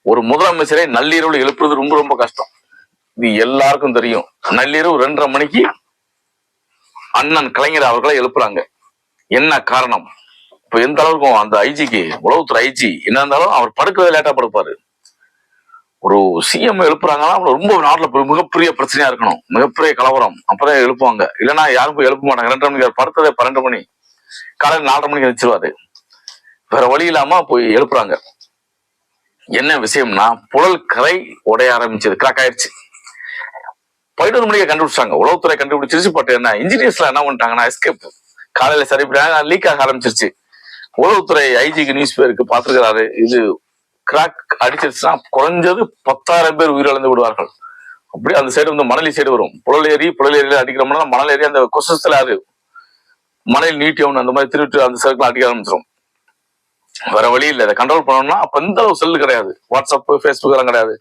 ஒரு முதலமைச்சரை நள்ளிரவுல எழுப்புறது ரொம்ப ரொம்ப கஷ்டம். இது எல்லாருக்கும் தெரியும். நள்ளிரவு 2:30 மணிக்கு அண்ணன் கலைஞர் அவர்களை எழுப்புறாங்க. என்ன காரணம்? இப்ப எந்த அளவுக்கும் அந்த ஐஜிக்கு, உளவுத்துறை ஐஜி என்ன இருந்தாலும் அவர் படுக்கிறது லேட்டா படுப்பாரு. ஒரு சிஎம் எழுப்புறாங்கன்னா ரொம்ப நாட்டுல மிகப்பெரிய பிரச்சனையா இருக்கணும், மிகப்பெரிய கலவரம், அப்பதான் எழுப்புவாங்க. இல்லைன்னா யாரும் போய் எழுப்ப மாட்டாங்க. 2:30 மணிக்கு படுத்ததே 12 மணி, காலையில் 4:30 மணிக்கு வச்சிருவாரு. வேற வழி இல்லாம போய் எழுப்புறாங்க. என்ன விஷயம்னா, புழல் கரை உடைய ஆரம்பிச்சது, கிராக் ஆயிடுச்சு. 11 மணிக்கு கண்டுபிடிச்சாங்க, உளவுத்துறை கண்டுபிடிச்சிருச்சு. பட் என்ன, இன்ஜினியர்ஸ்ல என்ன பண்ணிட்டாங்கன்னா எஸ்கேப், காலையில சரி லீக் ஆக ஆரம்பிச்சிருச்சு. உளவுத்துறை ஐஜிக்கு நியூஸ் பேருக்கு பார்த்திருக்கிறாரு, இது கிராக் அடிச்சிருச்சுன்னா குறைஞ்சது 10,000 பேர் உயிரிழந்து விடுவார்கள். அப்படி அந்த சைடு வந்து மணலி சைடு வரும். புழல் ஏரியில அடிக்கிறோம்னா மணல் ஏரி அந்த கொசஸ்ல அது மணல் நீட்டியம் அந்த மாதிரி திருட்டு அந்த சைடுல அடிக்க ஆரம்பிச்சிடும். வேற வழி இல்லை, இதை கண்ட்ரோல் பண்ணணும்னா அப்ப இந்த அளவு செல்லு கிடையாது, வாட்ஸ்அப் ஃபேஸ்புக் எல்லாம் கிடையாது.